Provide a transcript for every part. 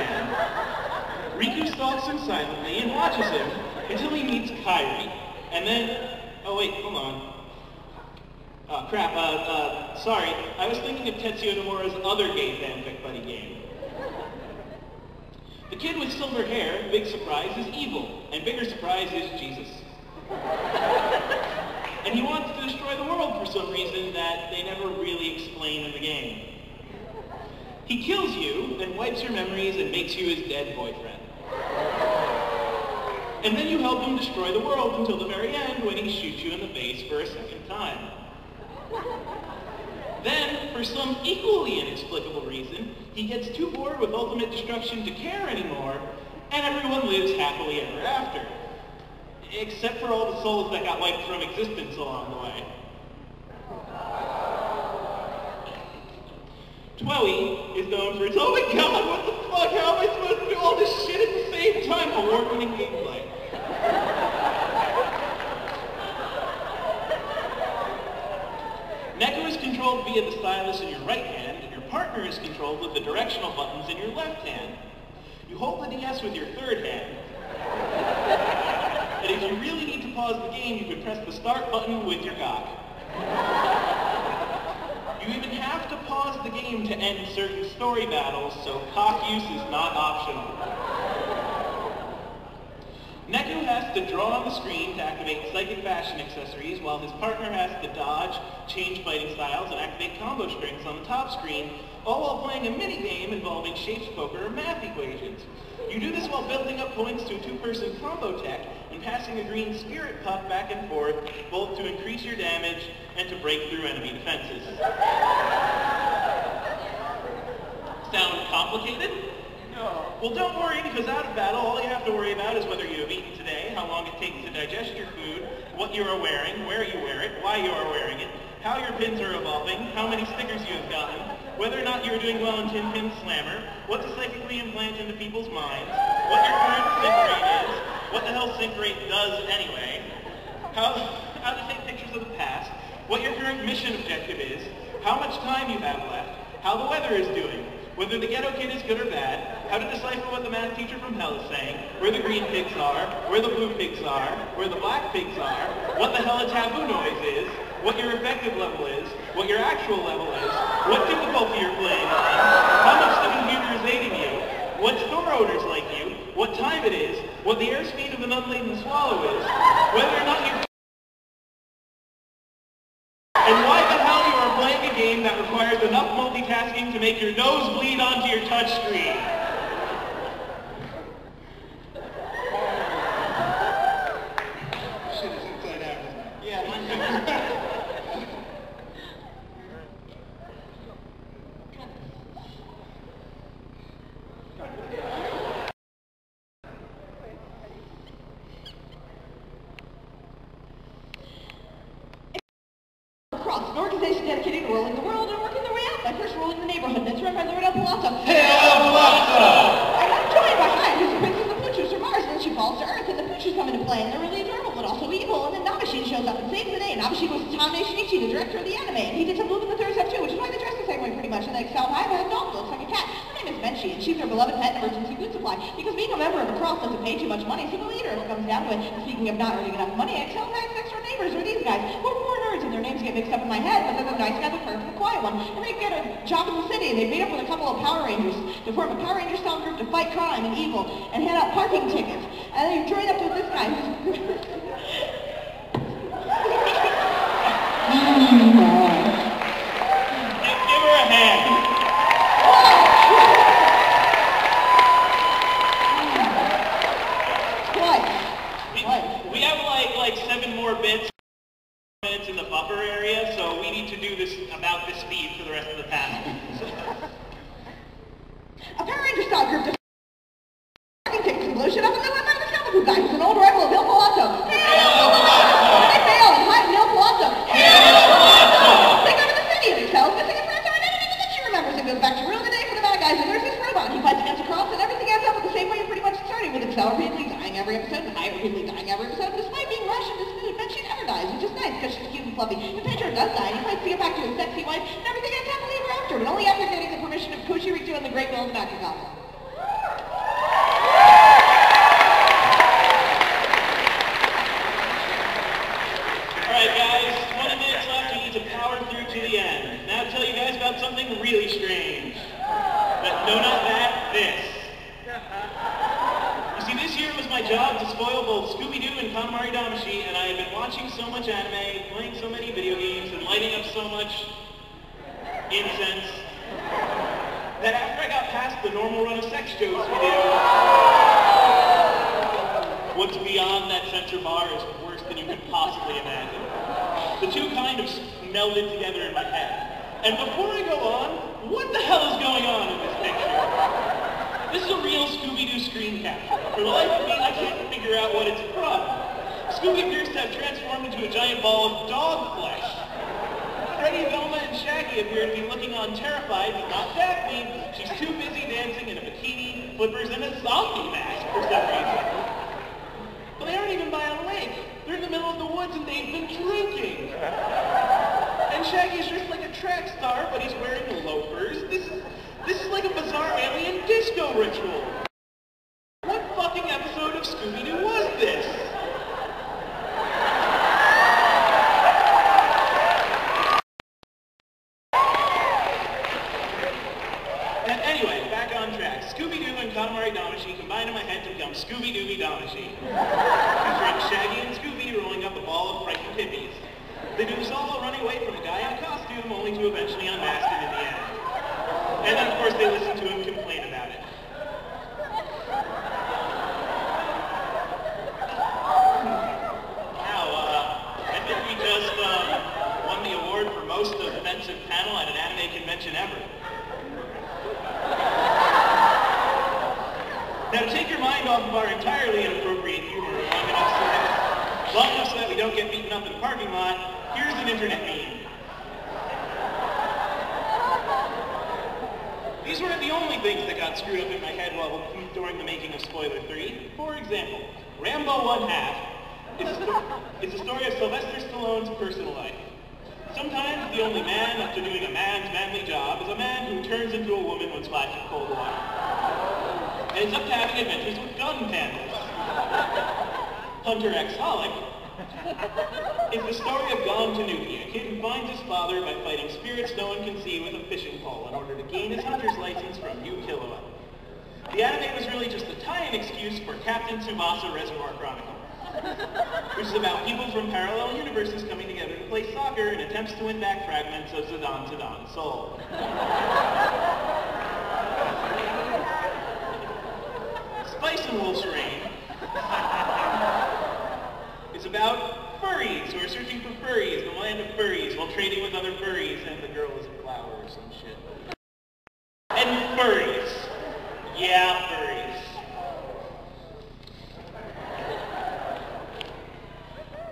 fan. Riku stalks him silently and watches him until he meets Kairi, and then... Oh wait, hold on. Oh crap, sorry, I was thinking of Tetsuya Nomura's other gay fanfic buddy game. The kid with silver hair, big surprise, is evil, and bigger surprise is Jesus. And he wants to destroy the world for some reason that they never really explain in the game. He kills you, then wipes your memories and makes you his dead boyfriend. And then you help him destroy the world until the very end when he shoots you in the face for a second time. Then, for some equally inexplicable reason, he gets too bored with ultimate destruction to care anymore, and everyone lives happily ever after. Except for all the souls that got wiped from existence along the way. Toei is known for its, oh my god, what the fuck, how am I supposed to do all this shit at the same time? Award-winning gameplay. Neko is controlled via the stylus in your right hand, and your partner is controlled with the directional buttons in your left hand. You hold the DS with your third hand, and if you really need to pause the game, you can press the start button with your cock. You even have to pause the game to end certain story battles, so cock use is not optional. Neko has to draw on the screen to activate psychic fashion accessories, while his partner has to dodge, change fighting styles, and activate combo strings on the top screen, all while playing a mini-game involving shapes poker or math equations. You do this while building up points to a two-person combo tech and passing a green spirit puck back and forth, both to increase your damage and to break through enemy defenses. Sound complicated? No. Well, don't worry, because out of battle, all you have to worry about is whether you have eaten today, how long it takes to digest your food, what you are wearing, where you wear it, why you are wearing it, how your pins are evolving, how many stickers you have gotten, whether or not you are doing well in Tin Pin Slammer, what to psychically implant into people's minds, what your current sync rate is, what the hell sync rate does anyway, how to take pictures of the past, what your current mission objective is, how much time you have left, how the weather is doing, whether the ghetto kid is good or bad, how to decipher what the math teacher from hell is saying, where the green pigs are, where the blue pigs are, where the black pigs are, what the hell a taboo noise is, what your effective level is, what your actual level is, what difficulty you're playing on, how much the computer is aiding you, what store owners like you, what time it is, what the airspeed of an unladen swallow is, whether or not you... and why the hell you are playing a game that requires enough multitasking to make your nose bleed onto your touch screen. Shit is inside out. Yeah, An organization dedicated to ruling the world and working their way up by first ruling the neighborhood, and it's run by Loretta Palazzo. Hail Palazzo! And I'm joined by Kai, who's the princess of the Poochers from Mars, and then she falls to Earth, and the Poochers come into play, and they're really adorable, but also evil, and then Nabashin shows up and saves the day. Nabashin was Tamane Shinichi, the director of the anime, and he did some move in the third step too, which is why they dress the same way pretty much, and they excel high, but has a dog that looks like a cat. Her name is Menchi, and she's their beloved pet and emergency food supply, because being a member of a cross doesn't pay too much money, so they'll eat her if it comes down to it. And speaking of not earning enough money, Excel has next door neighbors are these guys, who are poor nerds, and their names get mixed up in my head, but they're the nice guy, the perv, and the quiet one. And they get a job in the city, and they meet up with a couple of Power Rangers to form a Power Ranger-style group to fight crime and evil, and hand out parking tickets. And then you join up with this guy who's... give her a hand. We have like 7 more bits in the buffer area, so we need to do this about this speed for the rest of the panel. A Power Ranger-style group to parking tickets and blow shit up, and then went by the Scalpel guy who's an old rival of Il Palazzo. Hail Palazzo! They fail and hide in Il Palazzo. Hail Palazzo! They go to the city and Excel's missing his friend's identity, but then she remembers and goes back to ruin the day for the bad guys, and there's this robot. He fights against a cross, and everything ends up with the same way you're pretty much starting, with Excel repeatedly dying every episode, and I repeatedly dying every episode. Despite being rushed into this event, she never dies, which is nice, because she's cute and fluffy. And Pedro does die, and he fights to get back to his sexy wife, and everything ends happily ever after, but only after getting the permission of Koshiriku and the Great Will of Nakagawa. this. You see, this year it was my job to spoil both Scooby-Doo and Katamari Damacy, and I had been watching so much anime, playing so many video games, and lighting up so much incense, that after I got past the normal run of sex jokes we do, what's beyond that center bar is worse than you could possibly imagine. The two kind of melded together in my head. And before I go on, what the hell is going on in this picture? This is a real Scooby-Doo screen capture. For the life of me, I can't figure out what it's from. Scooby appears to have transformed into a giant ball of dog flesh. Freddy, Velma, and Shaggy appear to be looking on terrified, but not Daphne. She's too busy dancing in a bikini, flippers, and a zombie mask for some reason. But they aren't even by a lake. They're in the middle of the woods and they've been drinking. And Shaggy's dressed like a track star, but he's wearing loafers. This is like a bizarre alien disco ritual. What fucking episode of Scooby-Doo was this? Anyway, back on track. Scooby-Doo and Katamari Damacy combine in my head to become Scooby-Dooby Damacy. Featuring Shaggy and Scooby rolling up a ball of frightened hippies. They do this all running away from a guy in a costume, only to eventually unmask him in the end. And then, of course, they listen to him complain about it. Now, I think we just won the award for most offensive panel at an anime convention ever. Now, to take your mind off of our entirely inappropriate humor long enough so that we don't get beaten up in the parking lot, here's an internet meme. These weren't the only things that got screwed up in my head during the making of Spoiler 3. For example, Rambo 1/2 is a story of Sylvester Stallone's personal life. Sometimes the only man after doing a man's manly job is a man who turns into a woman when splashed with cold water. And it's up to having adventures with gun pandas. Hunter X Holic is the story of Gon Tanuki, a kid who finds his father by fighting spirits no one can see with a fishing pole in order to gain his hunter's license from Yu Killua. The anime was really just a tie-in excuse for Captain Tsubasa Reservoir Chronicle, which is about people from parallel universes coming together to play soccer in attempts to win back fragments of Zidane soul. Spice and Wolf's Reign is about furries who are searching for furries, the land of furries, while trading with other furries, and the girl is a flower or some shit. And furries. Yeah, furries.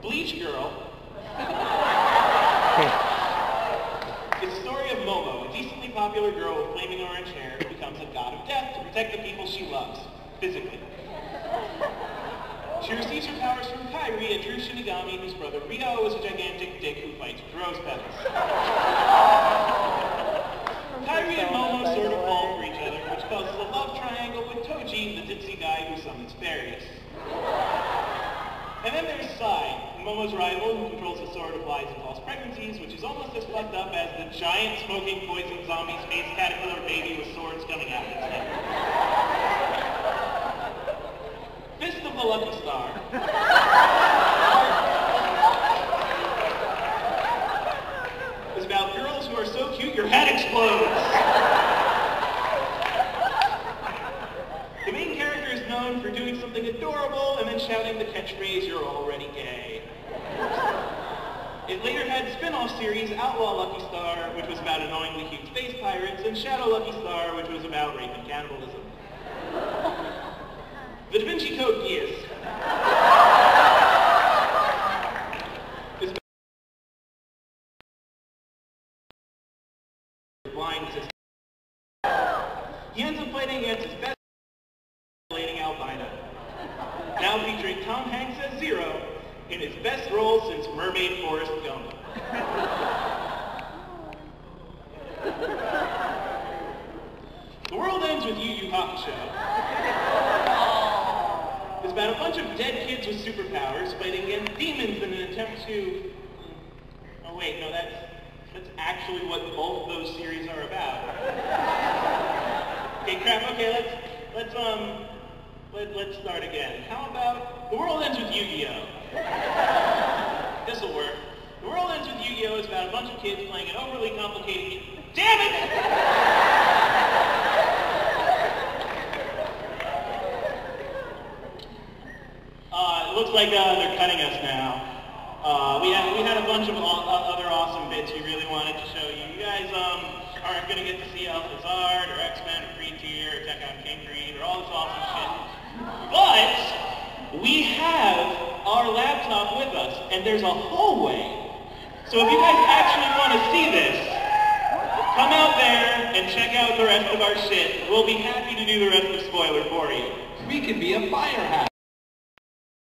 Bleach Girl is the story of Momo, a decently popular girl with flaming orange hair who becomes a god of death to protect the people she loves, physically. She receives her powers from Kairi, a true Shinigami whose brother Ryo is a gigantic dick who fights with rose petals. Kairi and Momo sort of fall for each other, which causes a love triangle with Toji, the ditzy guy who summons fairies. And then there's Sai, Momo's rival who controls the sword of lies and false pregnancies, which is almost as fucked up as the giant smoking poison zombie space caterpillar baby with swords coming out of its head. Fist of the Lucky Star is about girls who are so cute your head explodes. The main character is known for doing something adorable and then shouting the catchphrase, "You're already gay." It later had spin-off series Outlaw Lucky Star, which was about annoyingly huge space pirates, and Shadow Lucky Star, which was about rape and cannibalism. The Da Vinci Code Geass is blind system. He ends up fighting against his best albino, now featuring Tom Hanks as Zero in his best role since Mermaid Forrest Gump. The World Ends with Yu Yu Hakusho is about a bunch of dead kids with superpowers fighting against demons in an attempt to... Oh wait, no, that's actually what both those series are about. Okay, crap. Okay, let's start again. How about the world ends with Yu-Gi-Oh? This'll work. The world ends with Yu-Gi-Oh is about a bunch of kids playing an overly complicated game. Damn it! It looks like they're cutting us now. We had a bunch of other awesome bits we really wanted to show you. You guys aren't going to get to see Alphazard or X-Men or Free Tier or Tech on King Creed or all this awesome shit. But we have our laptop with us, and there's a hallway. So if you guys actually want to see this, come out there and check out the rest of our shit. We'll be happy to do the rest of the spoiler for you. We could be a fire hazard.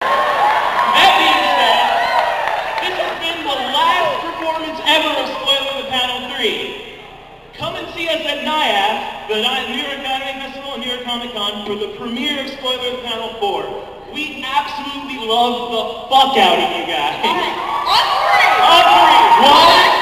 That being said, this has been the last performance ever of Spoiler the Panel 3. Come and see us at NIAF, the New York Anime Festival and New York Comic Con, for the premiere of Spoiler the Panel 4. We absolutely love the fuck out of you guys. All right, on three. On three. One,